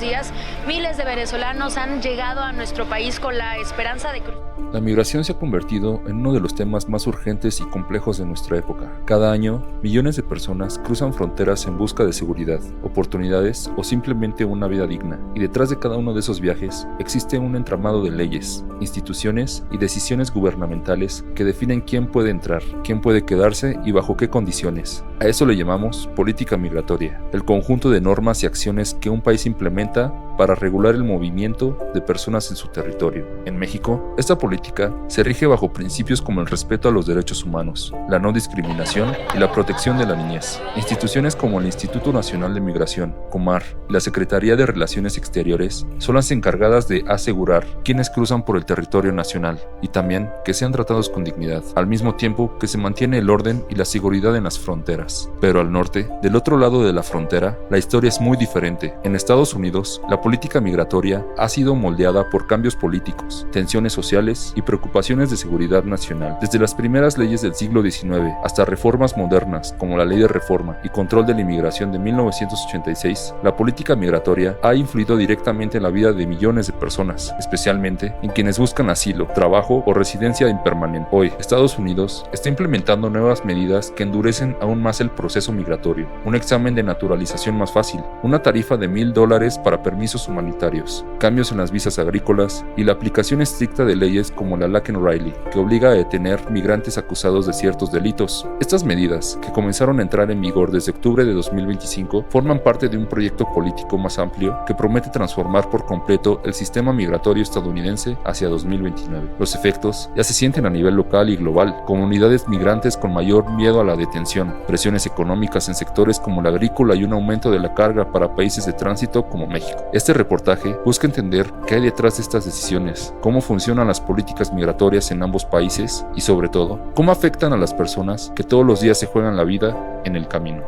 días, miles de venezolanos han llegado a nuestro país con la esperanza de cruzar. La migración se ha convertido en uno de los temas más urgentes y complejos de nuestra época. Cada año, millones de personas cruzan fronteras en busca de seguridad, oportunidades o simplemente una vida digna. Y detrás de cada uno de esos viajes existe un entramado de leyes, instituciones y decisiones gubernamentales que definen quién puede entrar, quién puede quedarse y bajo qué condiciones. A eso le llamamos política migratoria, el conjunto de normas y acciones que un país implementa para regular el movimiento de personas en su territorio. En México, esta política se rige bajo principios como el respeto a los derechos humanos, la no discriminación y la protección de la niñez. Instituciones como el Instituto Nacional de Migración, Comar, y la Secretaría de Relaciones Exteriores son las encargadas de asegurar quienes cruzan por el territorio nacional y también que sean tratados con dignidad, al mismo tiempo que se mantiene el orden y la seguridad en las fronteras. Pero al norte, del otro lado de la frontera, la historia es muy diferente. En Estados Unidos, la política migratoria ha sido moldeada por cambios políticos, tensiones sociales y preocupaciones de seguridad nacional. Desde las primeras leyes del siglo XIX hasta reformas modernas como la Ley de Reforma y Control de la Inmigración de 1986, la política migratoria ha influido directamente en la vida de millones de personas, especialmente en quienes buscan asilo, trabajo o residencia impermanente. Hoy, Estados Unidos está implementando nuevas medidas que endurecen aún más el proceso migratorio, un examen de naturalización más fácil, una tarifa de $1,000 para permisos humanitarios, cambios en las visas agrícolas y la aplicación estricta de leyes como la Laken-Riley, que obliga a detener migrantes acusados de ciertos delitos. Estas medidas, que comenzaron a entrar en vigor desde octubre de 2025, forman parte de un proyecto político más amplio que promete transformar por completo el sistema migratorio estadounidense hacia 2029. Los efectos ya se sienten a nivel local y global. Comunidades migrantes con mayor miedo a la detención, presiones económicas en sectores como la agrícola y un aumento de la carga para países de tránsito como México. Este reportaje busca entender qué hay detrás de estas decisiones, cómo funcionan las políticas migratorias en ambos países y, sobre todo, cómo afectan a las personas que todos los días se juegan la vida en el camino.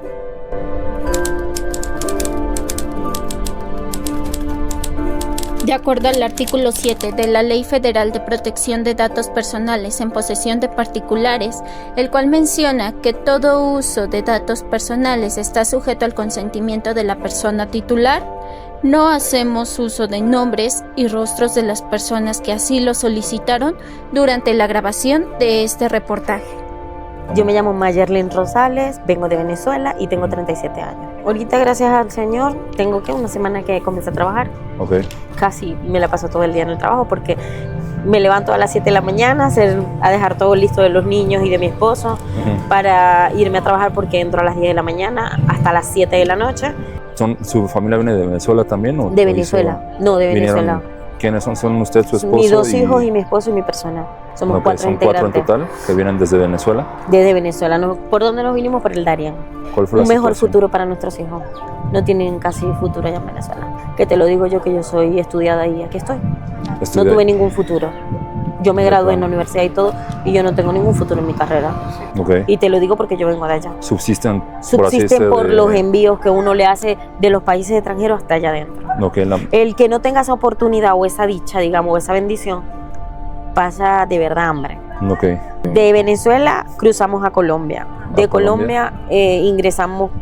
De acuerdo al artículo 7 de la Ley Federal de Protección de Datos Personales en posesión de particulares, el cual menciona que todo uso de datos personales está sujeto al consentimiento de la persona titular, no hacemos uso de nombres y rostros de las personas que así lo solicitaron durante la grabación de este reportaje. Yo me llamo Mayerlyn Rosales, vengo de Venezuela y tengo 37 años. Ahorita, gracias al Señor, tengo una semana que comencé a trabajar. Okay. Casi me la paso todo el día en el trabajo porque me levanto a las 7 de la mañana a dejar todo listo de los niños y de mi esposo para irme a trabajar porque entro a las 10 de la mañana hasta las 7 de la noche. ¿Su familia viene de Venezuela también? ¿O de Venezuela, no, de Venezuela. ¿Quiénes son? ¿Son usted, su esposo? Mis dos hijos y mi esposo y mi persona. Somos cuatro integrantes. ¿Son 4 en total que vienen desde Venezuela? Desde Venezuela. ¿Por dónde nos vinimos? Por el Darién. ¿Cuál fue la Un mejor situación? futuro para nuestros hijos. No tienen casi futuro allá en Venezuela. Que te lo digo yo, que yo soy estudiada y aquí estoy. No tuve ningún futuro. Yo me gradué en la universidad y todo, y yo no tengo ningún futuro en mi carrera. Okay. Y te lo digo porque yo vengo de allá. Subsisten por los envíos que uno le hace de los países extranjeros hasta allá adentro. Okay, El que no tenga esa oportunidad o esa dicha, digamos, o esa bendición, pasa de verdad hambre. Okay. De Venezuela cruzamos a Colombia. De Colombia ingresamos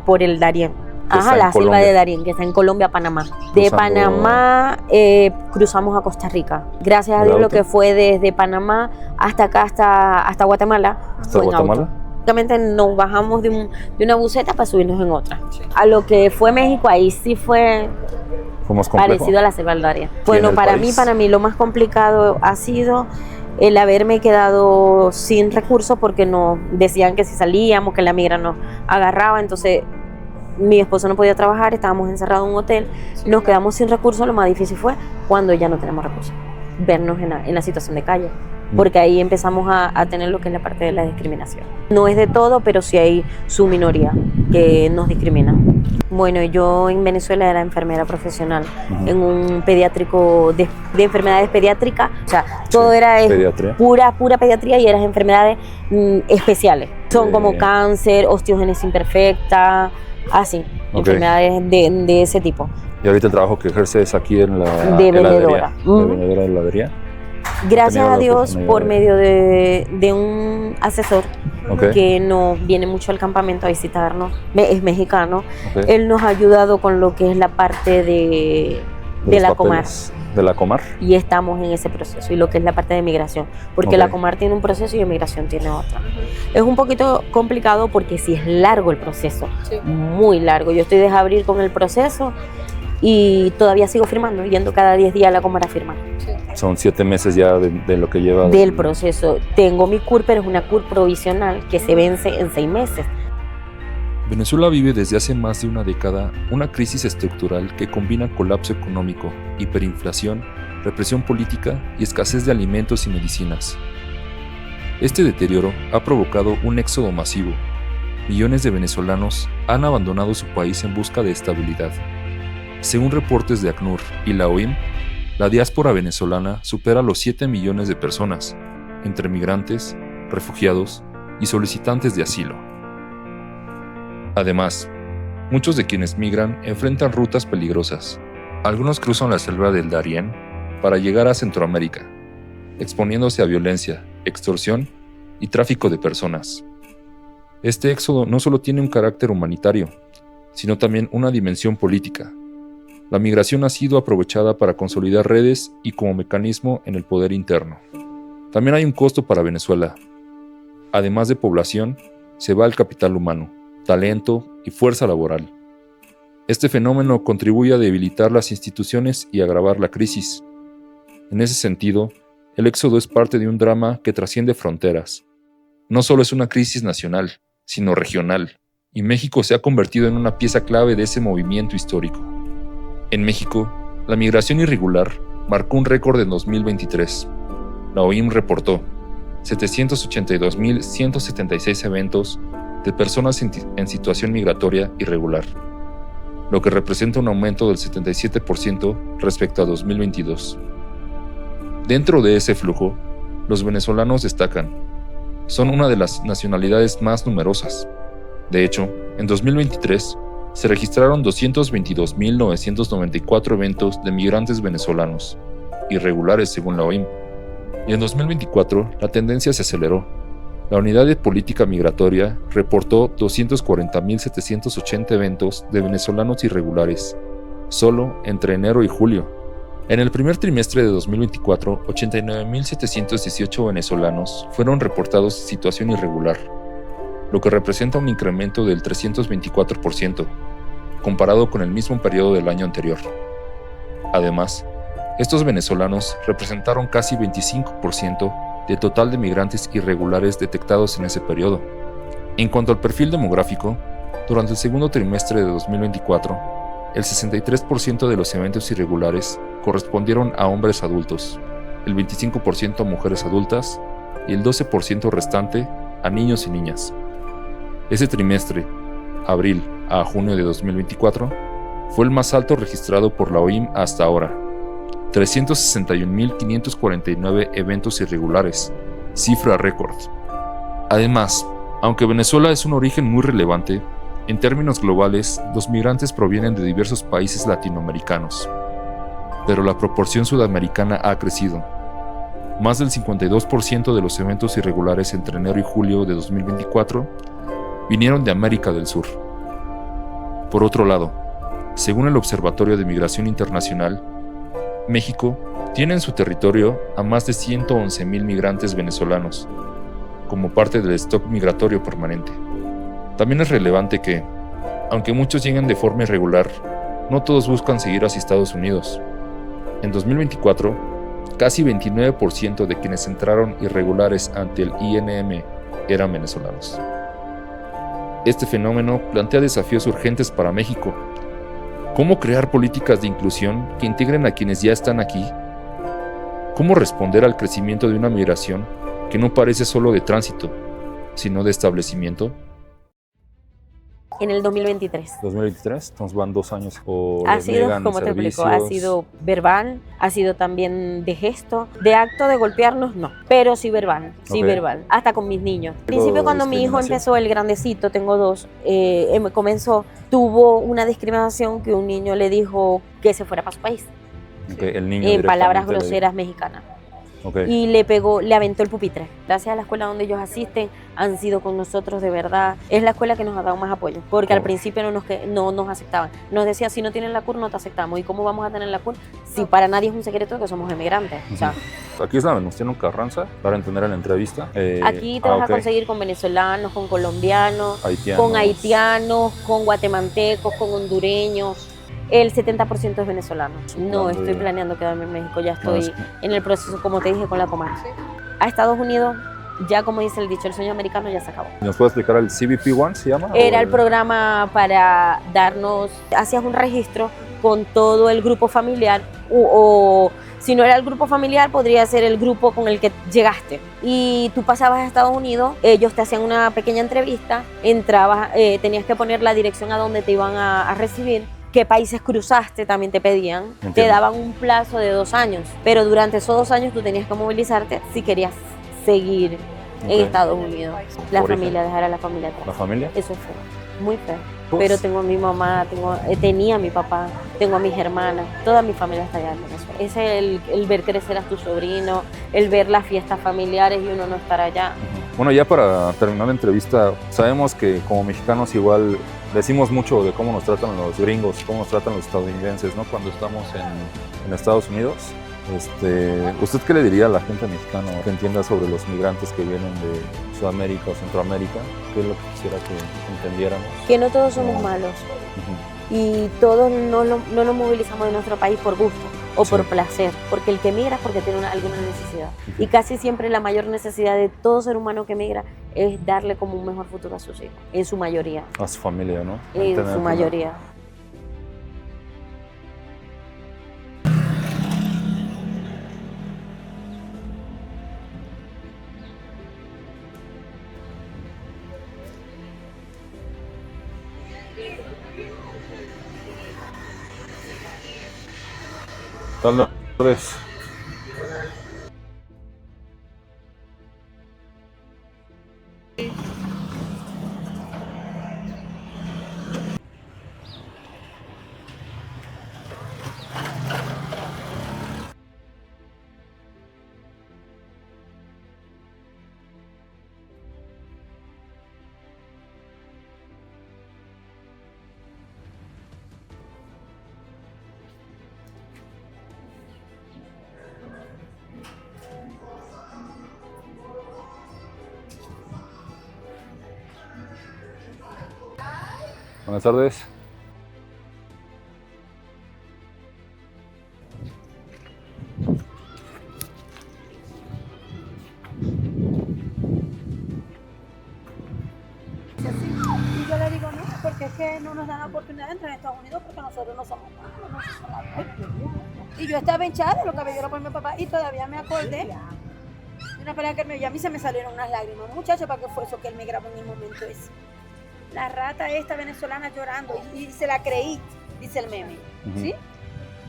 por el Darién. La selva de Darién, que está en Colombia, Panamá. De Panamá cruzamos a Costa Rica. Gracias a Dios, lo que fue desde Panamá hasta acá, hasta Guatemala, fue en auto. Básicamente nos bajamos de una buseta para subirnos en otra. A lo que fue México, ahí sí fue más complejo. Parecido a la selva del Darién. Bueno, para mí lo más complicado ha sido el haberme quedado sin recursos porque nos decían que si salíamos, que la migra nos agarraba, entonces mi esposo no podía trabajar, estábamos encerrados en un hotel, nos quedamos sin recursos. Lo más difícil fue cuando ya no tenemos recursos, vernos en la situación de calle, porque ahí empezamos a tener lo que es la parte de la discriminación. No es de todo, pero sí hay su minoría que nos discrimina. Bueno, yo en Venezuela era enfermera profesional en un pediátrico de enfermedades pediátricas, o sea, todo era pura pediatría y eran enfermedades especiales. Son como cáncer, osteogénesis imperfecta, así, enfermedades de ese tipo. ¿Y ahorita el trabajo que ejerce es aquí en la vendedora? ¿De vendedora de heladería? Gracias a Dios, por medio de un asesor que nos viene mucho al campamento a visitarnos, es mexicano. Él nos ha ayudado con lo que es la parte de la Comar. ¿De la Comar? Y estamos en ese proceso, y lo que es la parte de migración, porque la Comar tiene un proceso y la migración tiene otro. Es un poquito complicado porque sí es largo el proceso, muy largo. Yo estoy desde abril con el proceso y todavía sigo firmando, yendo cada 10 días a la Comar a firmar. Son 7 meses ya de lo que lleva. Del proceso. Tengo mi CUR, pero es una CUR provisional que se vence en 6 meses. Venezuela vive desde hace más de una década una crisis estructural que combina colapso económico, hiperinflación, represión política y escasez de alimentos y medicinas. Este deterioro ha provocado un éxodo masivo. Millones de venezolanos han abandonado su país en busca de estabilidad. Según reportes de ACNUR y la OIM, la diáspora venezolana supera los 7 millones de personas, entre migrantes, refugiados y solicitantes de asilo. Además, muchos de quienes migran enfrentan rutas peligrosas. Algunos cruzan la selva del Darién para llegar a Centroamérica, exponiéndose a violencia, extorsión y tráfico de personas. Este éxodo no solo tiene un carácter humanitario, sino también una dimensión política. La migración ha sido aprovechada para consolidar redes y como mecanismo en el poder interno. También hay un costo para Venezuela. Además de población, se va el capital humano, talento y fuerza laboral. Este fenómeno contribuye a debilitar las instituciones y agravar la crisis. En ese sentido, el éxodo es parte de un drama que trasciende fronteras. No solo es una crisis nacional, sino regional, y México se ha convertido en una pieza clave de ese movimiento histórico. En México, la migración irregular marcó un récord en 2023. La OIM reportó 782.176 eventos de personas en situación migratoria irregular, lo que representa un aumento del 77% respecto a 2022. Dentro de ese flujo, los venezolanos destacan. Son una de las nacionalidades más numerosas. De hecho, en 2023 se registraron 222.994 eventos de migrantes venezolanos, irregulares según la OIM, y en 2024 la tendencia se aceleró. La Unidad de Política Migratoria reportó 240.780 eventos de venezolanos irregulares, solo entre enero y julio. En el primer trimestre de 2024, 89.718 venezolanos fueron reportados en situación irregular, lo que representa un incremento del 324%, comparado con el mismo periodo del año anterior. Además, estos venezolanos representaron casi 25% del total de migrantes irregulares detectados en ese periodo. En cuanto al perfil demográfico, durante el segundo trimestre de 2024, el 63% de los eventos irregulares correspondieron a hombres adultos, el 25% a mujeres adultas y el 12% restante a niños y niñas. Ese trimestre, abril a junio de 2024, fue el más alto registrado por la OIM hasta ahora. 361.549 eventos irregulares, cifra récord. Además, aunque Venezuela es un origen muy relevante, en términos globales, los migrantes provienen de diversos países latinoamericanos. Pero la proporción sudamericana ha crecido. Más del 52% de los eventos irregulares entre enero y julio de 2024 vinieron de América del Sur. Por otro lado, según el Observatorio de Migración Internacional, México tiene en su territorio a más de 111.000 migrantes venezolanos, como parte del stock migratorio permanente. También es relevante que, aunque muchos llegan de forma irregular, no todos buscan seguir hacia Estados Unidos. En 2024, casi 29% de quienes entraron irregulares ante el INM eran venezolanos. Este fenómeno plantea desafíos urgentes para México. ¿Cómo crear políticas de inclusión que integren a quienes ya están aquí? ¿Cómo responder al crecimiento de una migración que no parece solo de tránsito, sino de establecimiento? En el 2023. 2023, entonces van 2 años. Ha sido, como te explico, ha sido verbal, ha sido también de gesto, de acto de golpearnos, no, pero sí verbal, hasta con mis niños. Al principio cuando mi hijo empezó, el grandecito, tengo 2, tuvo una discriminación que un niño le dijo que se fuera para su país. El niño en palabras groseras mexicanas. Okay. Y le aventó el pupitre. Gracias a la escuela donde ellos asisten, han sido con nosotros de verdad. Es la escuela que nos ha dado más apoyo, porque al principio no nos aceptaban. Nos decían, si no tienen la CUR, no te aceptamos. ¿Y cómo vamos a tener la CUR? Si para nadie es un secreto que somos emigrantes. O sea, aquí es la Venustiano Carranza, para entender la entrevista. Aquí te vas a conseguir con venezolanos, con colombianos, con haitianos, con guatemaltecos, con hondureños. El 70% es venezolano. No estoy planeando quedarme en México, ya estoy en el proceso, como te dije, con la Comar. A Estados Unidos, ya como dice el dicho, el sueño americano ya se acabó. ¿Nos puede explicar el CBP One, se llama? Era el programa para darnos, hacías un registro con todo el grupo familiar o si no era el grupo familiar, podría ser el grupo con el que llegaste. Y tú pasabas a Estados Unidos, ellos te hacían una pequeña entrevista, entrabas, tenías que poner la dirección a donde te iban a recibir, qué países cruzaste también te pedían. Entiendo. Te daban un plazo de 2 años, pero durante esos 2 años tú tenías que movilizarte si querías seguir en Estados Unidos. La familia, dejar a la familia atrás. ¿La familia? Eso es feo, muy feo. Pero tengo a mi mamá, tenía a mi papá, tengo a mis hermanas, toda mi familia está allá en Venezuela. Ese es el ver crecer a tu sobrino, el ver las fiestas familiares y uno no estar allá. Bueno, ya para terminar la entrevista, sabemos que como mexicanos igual decimos mucho de cómo nos tratan los gringos, cómo nos tratan los estadounidenses, ¿no? Cuando estamos en Estados Unidos. ¿Usted qué le diría a la gente mexicana que entienda sobre los migrantes que vienen de Sudamérica o Centroamérica? ¿Qué es lo que quisiera que entendiéramos? Que no todos somos malos y todos no nos movilizamos de nuestro país por gusto o por placer, porque el que migra es porque tiene alguna necesidad. Y casi siempre la mayor necesidad de todo ser humano que migra es darle como un mejor futuro a sus hijos, en su mayoría. A su familia, ¿no? En su mayoría. Tal vez. Buenas tardes. Y yo le digo, no, porque es que no nos dan la oportunidad de entrar en Estados Unidos porque nosotros no somos malos. Y yo estaba hinchada de lo que me dieron por mi papá y todavía me acordé de una pelea que me dio. A mí se me salieron unas lágrimas. Muchacho, ¿para qué fue eso que él me grabó en el momento ese? La rata esta venezolana llorando y se la creí, dice el meme, ¿sí?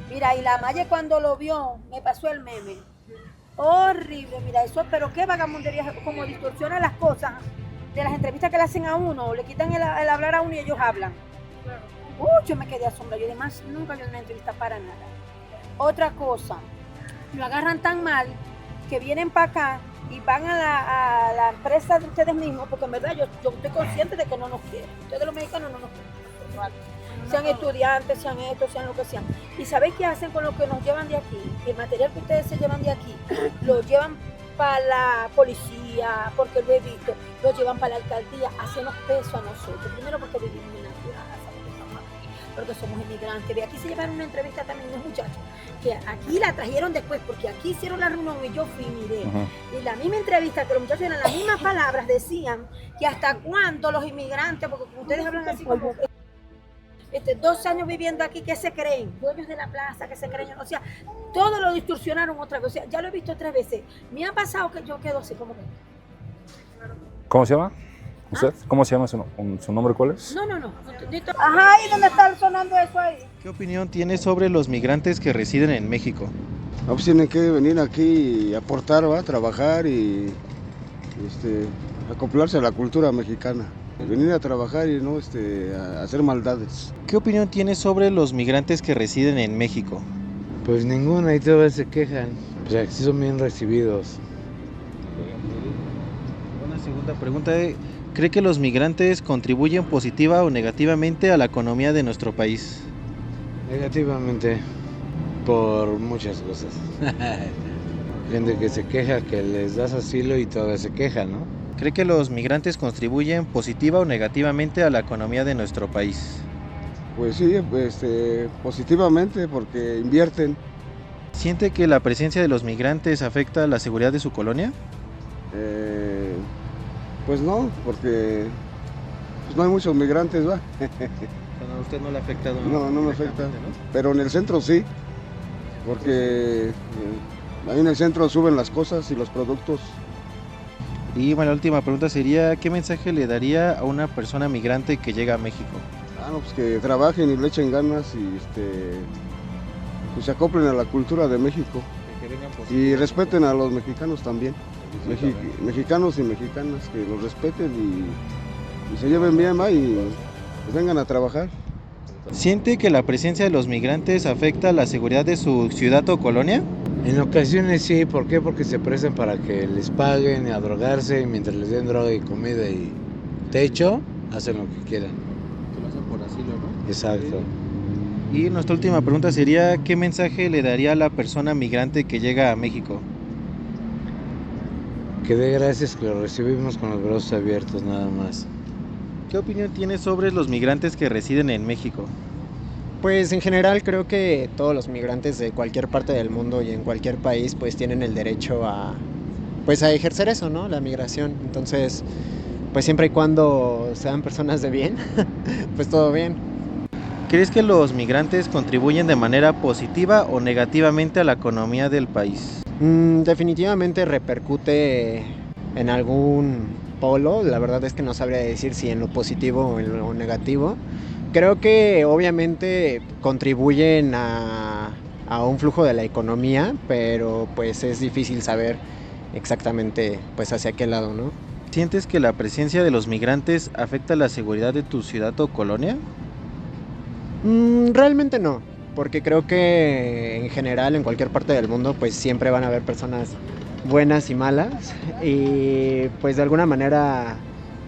Mira, y la Maya cuando lo vio, me pasó el meme. Horrible, mira eso, pero qué vagamundería, como distorsiona las cosas de las entrevistas que le hacen a uno, le quitan el hablar a uno y ellos hablan. Yo me quedé asombrada, yo además nunca vi una entrevista para nada. Otra cosa, lo agarran tan mal que vienen para acá y van a la empresa de ustedes mismos, porque en verdad yo estoy consciente de que no nos quieren. Ustedes los mexicanos no nos quieren. Sean estudiantes, sean esto, sean lo que sean. ¿Y sabéis qué hacen con lo que nos llevan de aquí? El material que ustedes se llevan de aquí, lo llevan para la policía, porque lo he visto, lo llevan para la alcaldía, hacernos peso a nosotros. Primero porque vivimos en la ciudad, porque estamos aquí, porque somos inmigrantes. De aquí se llevaron una entrevista también unos muchachos, que aquí la trajeron después, porque aquí hicieron la reunión y yo fui y miré. Y la misma entrevista, que los muchachos eran las mismas palabras, decían que hasta cuándo los inmigrantes, porque ustedes hablan así como 2 años viviendo aquí, ¿qué se creen? Dueños de la plaza, ¿qué se creen? O sea, todo lo distorsionaron otra vez. O sea, ya lo he visto 3 veces. Me ha pasado que yo quedo así como que... ¿Cómo se llama? ¿Usted? ¿Cómo se llama su nombre? ¿Cuál es? No. Ajá, ¿y dónde está sonando eso ahí? ¿Qué opinión tiene sobre los migrantes que residen en México? Pues tienen que venir aquí y aportar, ¿va? Trabajar y acoplarse a la cultura mexicana. Venir a trabajar y no a hacer maldades. ¿Qué opinión tiene sobre los migrantes que residen en México? Pues ninguna, y todos se quejan. Pues aquí son bien recibidos. Una segunda pregunta, ¿cree que los migrantes contribuyen positiva o negativamente a la economía de nuestro país? Negativamente, por muchas cosas. Gente que se queja, que les das asilo y todavía se queja, ¿no? ¿Cree que los migrantes contribuyen positiva o negativamente a la economía de nuestro país? Pues sí, positivamente porque invierten. ¿Siente que la presencia de los migrantes afecta a la seguridad de su colonia? Pues no, porque pues no hay muchos migrantes, ¿va? A usted no le ha afectado. No me afecta, ¿no? Pero en el centro sí, porque ahí en el centro suben las cosas y los productos. Y bueno, la última pregunta sería, ¿qué mensaje le daría a una persona migrante que llega a México? No, pues que trabajen y le echen ganas y pues se acoplen a la cultura de México. Y respeten a los mexicanos también. Mexicanos y mexicanas que los respeten y se lleven bien, ¿va? Y pues vengan a trabajar. ¿Siente que la presencia de los migrantes afecta la seguridad de su ciudad o colonia? En ocasiones sí, ¿por qué? Porque se prestan para que les paguen a drogarse y mientras les den droga y comida y techo, hacen lo que quieran. Que lo hacen por asilo, ¿no? Exacto. Y nuestra última pregunta sería, ¿qué mensaje le daría a la persona migrante que llega a México? Que dé gracias, que lo recibimos con los brazos abiertos nada más. ¿Qué opinión tiene sobre los migrantes que residen en México? Pues en general creo que todos los migrantes de cualquier parte del mundo y en cualquier país pues tienen el derecho a ejercer eso, ¿no? La migración. Entonces, pues siempre y cuando sean personas de bien, pues todo bien. ¿Crees que los migrantes contribuyen de manera positiva o negativamente a la economía del país? Definitivamente repercute en algún polo, la verdad es que no sabría decir si en lo positivo o en lo negativo. Creo que obviamente contribuyen a un flujo de la economía, pero pues es difícil saber exactamente pues hacia qué lado, ¿no? ¿Sientes que la presencia de los migrantes afecta la seguridad de tu ciudad o colonia? Realmente no, porque creo que en general en cualquier parte del mundo pues siempre van a haber personas buenas y malas y pues de alguna manera,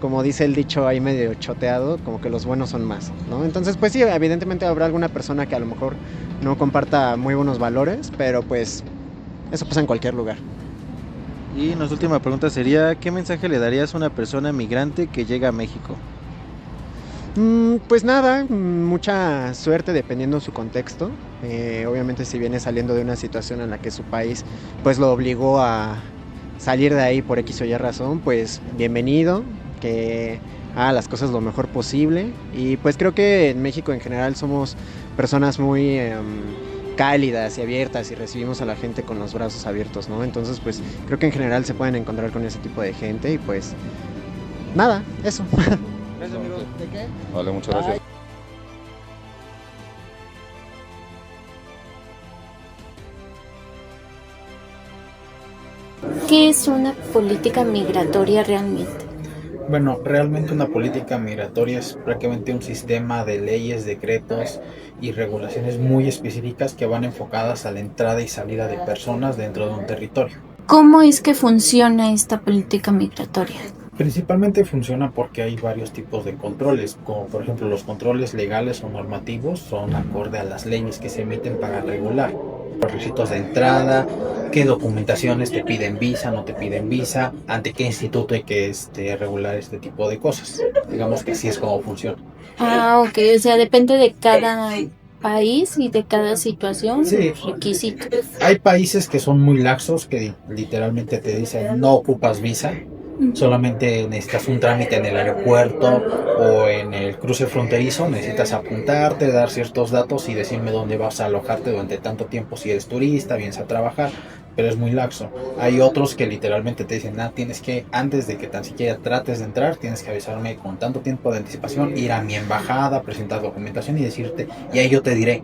como dice el dicho ahí medio choteado, como que los buenos son más, ¿no? Entonces pues sí, evidentemente habrá alguna persona que a lo mejor no comparta muy buenos valores, pero pues eso pasa en cualquier lugar. Y nuestra última pregunta sería, ¿qué mensaje le darías a una persona migrante que llega a México? Pues nada, mucha suerte dependiendo su contexto. Obviamente si viene saliendo de una situación en la que su país pues lo obligó a salir de ahí por X o Y razón, pues bienvenido, que haga las cosas lo mejor posible. Y pues creo que en México en general somos personas muy cálidas y abiertas y recibimos a la gente con los brazos abiertos, ¿no? Entonces pues creo que en general se pueden encontrar con ese tipo de gente y pues nada, eso. Gracias, amigo. ¿De qué? Vale, muchas gracias. ¿Qué es una política migratoria realmente? Bueno, realmente una política migratoria es prácticamente un sistema de leyes, decretos y regulaciones muy específicas que van enfocadas a la entrada y salida de personas dentro de un territorio. ¿Cómo es que funciona esta política migratoria? Principalmente funciona porque hay varios tipos de controles, como por ejemplo los controles legales o normativos son acorde a las leyes que se emiten para regular los requisitos de entrada, qué documentaciones te piden visa, no te piden visa, ante qué instituto hay que regular este tipo de cosas. Digamos que así es como funciona. Ah, ok, o sea, depende de cada país y de cada situación, sí. Requisitos. Hay países que son muy laxos, que literalmente te dicen no ocupas visa. Solamente necesitas un trámite en el aeropuerto o en el cruce fronterizo, necesitas apuntarte, dar ciertos datos y decirme dónde vas a alojarte durante tanto tiempo si eres turista, vienes a trabajar, pero es muy laxo. Hay otros que literalmente te dicen, tienes que, antes de que tan siquiera trates de entrar, tienes que avisarme con tanto tiempo de anticipación, ir a mi embajada, presentar documentación y decirte, y ahí yo te diré,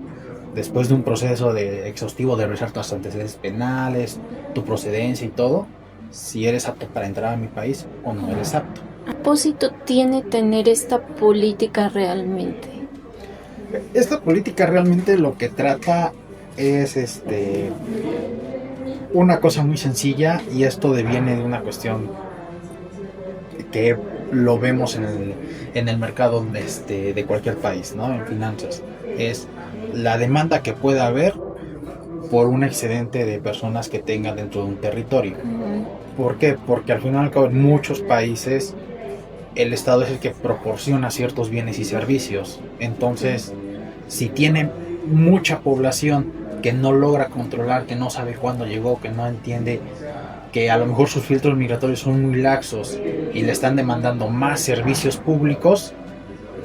después de un proceso exhaustivo de revisar tus antecedentes penales, tu procedencia y todo, si eres apto para entrar a mi país o no eres apto. ¿Qué propósito tiene tener esta política realmente? Esta política realmente lo que trata es una cosa muy sencilla, y esto deviene de una cuestión que lo vemos en el mercado de cualquier país, ¿no? En finanzas. Es la demanda que pueda haber por un excedente de personas que tenga dentro de un territorio. ¿Por qué? Porque al final y al cabo en muchos países el Estado es el que proporciona ciertos bienes y servicios. Entonces, si tiene mucha población que no logra controlar, que no sabe cuándo llegó, que no entiende, que a lo mejor sus filtros migratorios son muy laxos y le están demandando más servicios públicos,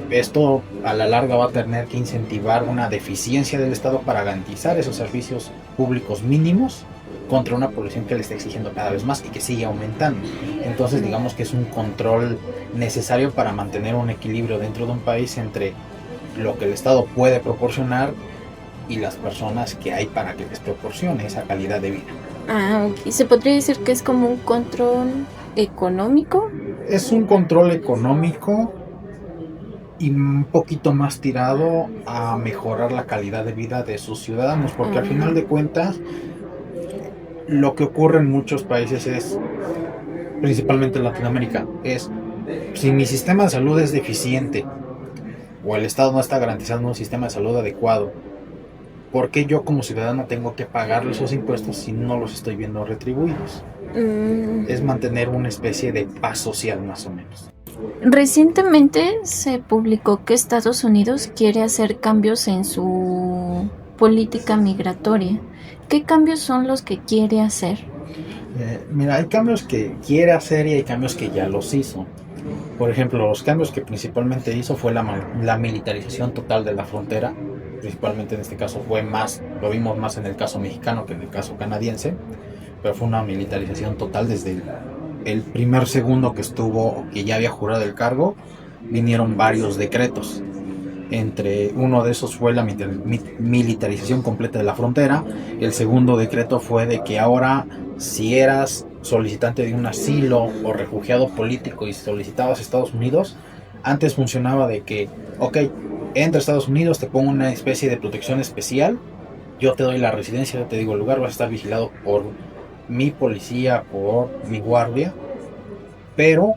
esto a la larga va a tener que incentivar una deficiencia del Estado para garantizar esos servicios públicos mínimos contra una población que le está exigiendo cada vez más y que sigue aumentando. Entonces digamos que es un control necesario para mantener un equilibrio dentro de un país entre lo que el Estado puede proporcionar y las personas que hay para que les proporcione esa calidad de vida. Ok. ¿Se podría decir que es como un control económico? Es un control económico y un poquito más tirado a mejorar la calidad de vida de sus ciudadanos, porque al final de cuentas lo que ocurre en muchos países es, principalmente en Latinoamérica, es si mi sistema de salud es deficiente o el Estado no está garantizando un sistema de salud adecuado, ¿por qué yo como ciudadano tengo que pagarle esos impuestos si no los estoy viendo retribuidos? Es mantener una especie de paz social más o menos. Recientemente se publicó que Estados Unidos quiere hacer cambios en su política migratoria. ¿Qué cambios son los que quiere hacer? Mira, hay cambios que quiere hacer y hay cambios que ya los hizo. Por ejemplo, los cambios que principalmente hizo fue la militarización total de la frontera. Principalmente en este caso fue más, lo vimos más en el caso mexicano que en el caso canadiense, pero fue una militarización total desde el primer segundo que estuvo, que ya había jurado el cargo, vinieron varios decretos. Entre uno de esos fue la militarización completa de la frontera. El segundo decreto fue de que ahora si eras solicitante de un asilo o refugiado político y solicitabas a Estados Unidos, antes funcionaba de que, ok, entra a Estados Unidos, te pongo una especie de protección especial, yo te doy la residencia, yo te digo el lugar, vas a estar vigilado por mi policía, por mi guardia, pero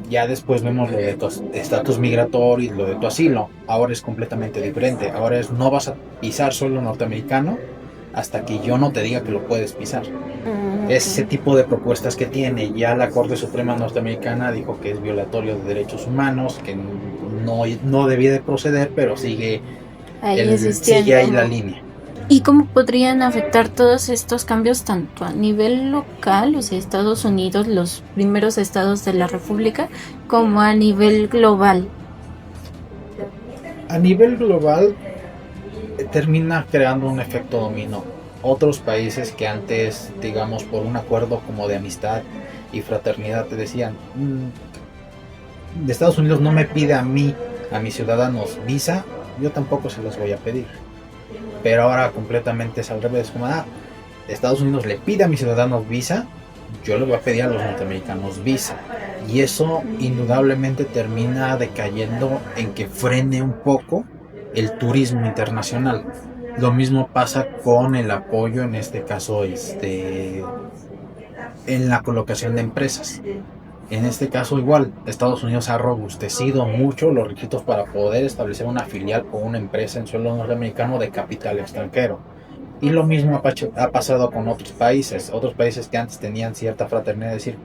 ya después vemos lo de tu estatus migratorio y lo de tu asilo. Ahora es completamente diferente. Ahora es no vas a pisar suelo norteamericano hasta que yo no te diga que lo puedes pisar. Ese tipo de propuestas que tiene. Ya la Corte Suprema norteamericana dijo que es violatorio de derechos humanos, que no debía de proceder, pero sigue ahí la línea. ¿Y cómo podrían afectar todos estos cambios tanto a nivel local, o sea, Estados Unidos, los primeros estados de la República, como a nivel global? A nivel global termina creando un efecto dominó. Otros países que antes, digamos, por un acuerdo como de amistad y fraternidad te decían, de Estados Unidos no me pide a mí, a mis ciudadanos, visa, yo tampoco se los voy a pedir. Pero ahora completamente es al revés, como Estados Unidos le pide a mis ciudadanos visa, yo le voy a pedir a los norteamericanos visa. Y eso indudablemente termina decayendo en que frene un poco el turismo internacional. Lo mismo pasa con el apoyo, en este caso, en la colocación de empresas. En este caso igual, Estados Unidos ha robustecido mucho los requisitos para poder establecer una filial o una empresa en suelo norteamericano de capital extranjero. Y lo mismo ha pasado con otros países que antes tenían cierta fraternidad, es decir,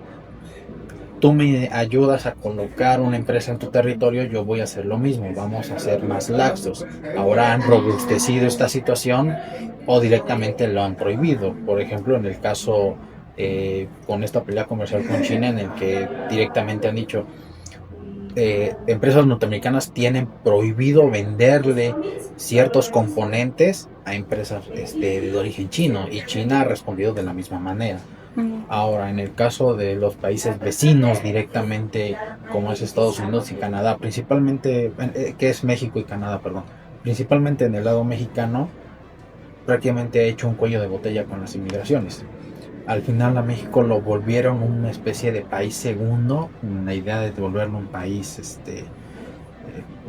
tú me ayudas a colocar una empresa en tu territorio, yo voy a hacer lo mismo, vamos a ser más laxos. Ahora han robustecido esta situación o directamente lo han prohibido. Por ejemplo, en el caso con esta pelea comercial con China, en el que directamente han dicho empresas norteamericanas tienen prohibido venderle ciertos componentes a empresas de origen chino, y China ha respondido de la misma manera. Ahora, en el caso de los países vecinos directamente, como es Estados Unidos y Canadá, principalmente, que es México y Canadá, perdón, principalmente en el lado mexicano, prácticamente ha hecho un cuello de botella con las inmigraciones. Al final a México lo volvieron una especie de país segundo, la idea de volverlo un país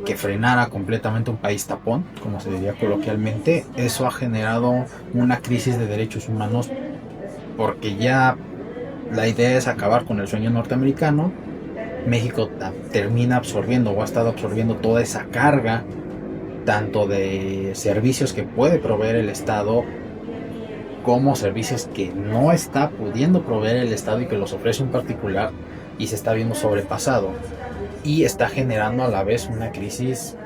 que frenara completamente, un país tapón, como se diría coloquialmente. Eso ha generado una crisis de derechos humanos porque ya la idea es acabar con el sueño norteamericano. México termina absorbiendo o ha estado absorbiendo toda esa carga, tanto de servicios que puede proveer el Estado como servicios que no está pudiendo proveer el Estado y que los ofrece un particular, y se está viendo sobrepasado y está generando a la vez una crisis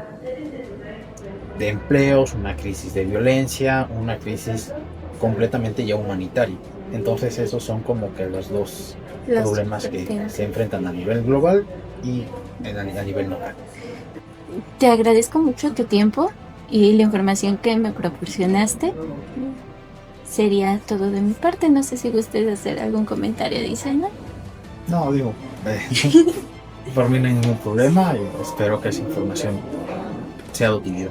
de empleos, una crisis de violencia, una crisis completamente ya humanitaria. Entonces esos son como que los dos problemas que se enfrentan a nivel global y a nivel local. Te agradezco mucho tu tiempo y la información que me proporcionaste. Sería todo de mi parte. No sé si gustes hacer algún comentario adicional. No, digo, por mí no hay ningún problema y espero que esa información sea de utilidad.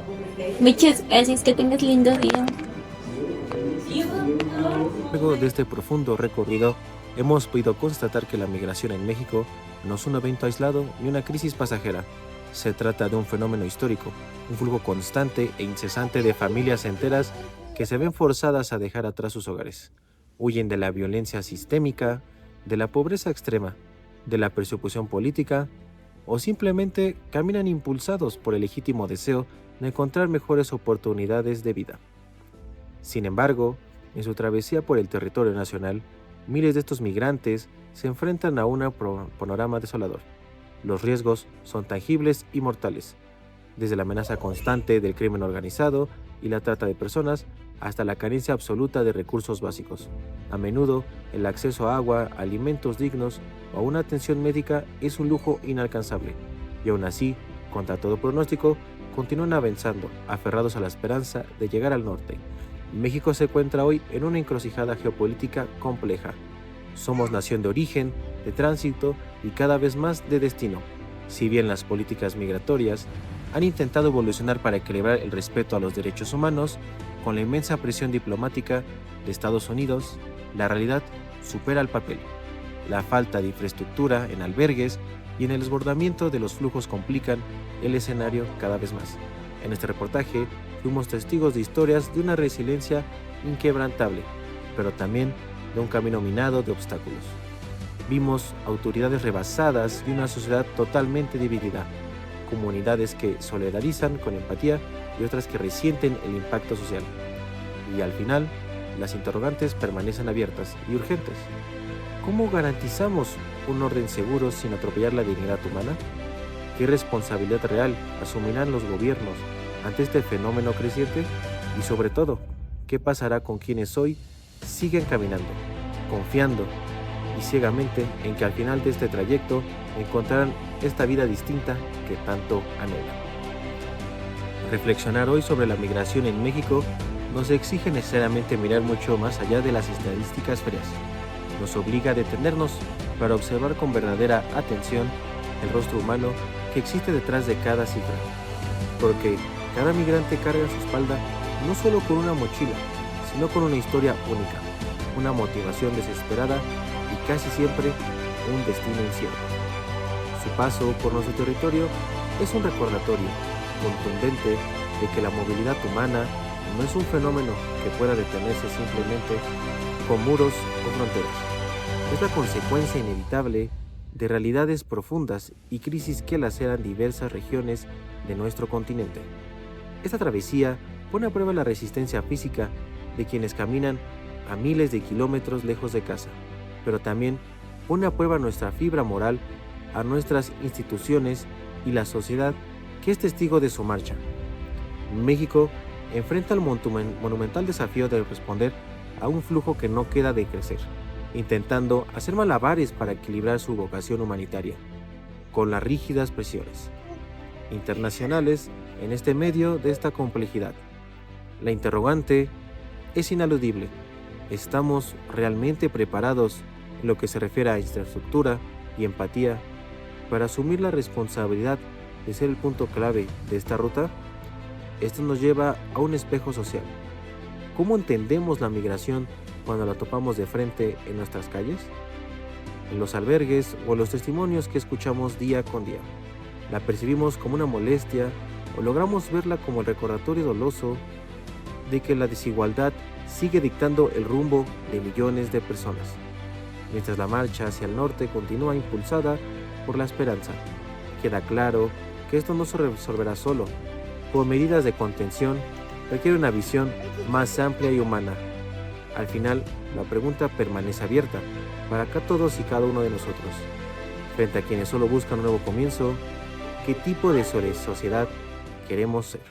Muchas gracias, que tengas lindo día. Luego de este profundo recorrido, hemos podido constatar que la migración en México no es un evento aislado ni una crisis pasajera. Se trata de un fenómeno histórico, un flujo constante e incesante de familias enteras que se ven forzadas a dejar atrás sus hogares. Huyen de la violencia sistémica, de la pobreza extrema, de la persecución política, o simplemente caminan impulsados por el legítimo deseo de encontrar mejores oportunidades de vida. Sin embargo, en su travesía por el territorio nacional, miles de estos migrantes se enfrentan a un panorama desolador. Los riesgos son tangibles y mortales, desde la amenaza constante del crimen organizado y la trata de personas hasta la carencia absoluta de recursos básicos. A menudo, el acceso a agua, alimentos dignos o a una atención médica es un lujo inalcanzable, y aún así, contra todo pronóstico, continúan avanzando, aferrados a la esperanza de llegar al norte. México se encuentra hoy en una encrucijada geopolítica compleja. Somos nación de origen, de tránsito y cada vez más de destino. Si bien las políticas migratorias han intentado evolucionar para equilibrar el respeto a los derechos humanos, con la inmensa presión diplomática de Estados Unidos, la realidad supera el papel. La falta de infraestructura en albergues y en el desbordamiento de los flujos complican el escenario cada vez más. En este reportaje fuimos testigos de historias de una resiliencia inquebrantable, pero también de un camino minado de obstáculos. Vimos autoridades rebasadas y una sociedad totalmente dividida, comunidades que solidarizan con empatía y otras que resienten el impacto social. Y al final, las interrogantes permanecen abiertas y urgentes. ¿Cómo garantizamos un orden seguro sin atropellar la dignidad humana? ¿Qué responsabilidad real asumirán los gobiernos ante este fenómeno creciente? Y sobre todo, ¿qué pasará con quienes hoy siguen caminando, confiando y ciegamente en que al final de este trayecto encontrarán esta vida distinta que tanto anhelan? Reflexionar hoy sobre la migración en México nos exige necesariamente mirar mucho más allá de las estadísticas frías. Nos obliga a detenernos para observar con verdadera atención el rostro humano que existe detrás de cada cifra. Porque cada migrante carga en su espalda no solo con una mochila, sino con una historia única, una motivación desesperada y casi siempre un destino incierto. Su paso por nuestro territorio es un recordatorio contundente de que la movilidad humana no es un fenómeno que pueda detenerse simplemente con muros o fronteras. Es la consecuencia inevitable de realidades profundas y crisis que laceran diversas regiones de nuestro continente. Esta travesía pone a prueba la resistencia física de quienes caminan a miles de kilómetros lejos de casa, pero también pone a prueba nuestra fibra moral, a nuestras instituciones y la sociedad que es testigo de su marcha. México enfrenta el monumental desafío de responder a un flujo que no queda de crecer, intentando hacer malabares para equilibrar su vocación humanitaria con las rígidas presiones internacionales en este medio de esta complejidad. La interrogante es ineludible. ¿Estamos realmente preparados en lo que se refiere a infraestructura y empatía para asumir la responsabilidad de ser el punto clave de esta ruta? Esto nos lleva a un espejo social. ¿Cómo entendemos la migración cuando la topamos de frente en nuestras calles? En los albergues o en los testimonios que escuchamos día con día. ¿La percibimos como una molestia o logramos verla como el recordatorio doloso de que la desigualdad sigue dictando el rumbo de millones de personas, mientras la marcha hacia el norte continúa impulsada por la esperanza. Queda claro que esto no se resolverá solo. Por medidas de contención, requiere una visión más amplia y humana. Al final, la pregunta permanece abierta para todos y cada uno de nosotros. Frente a quienes solo buscan un nuevo comienzo, ¿qué tipo de sociedad queremos ser?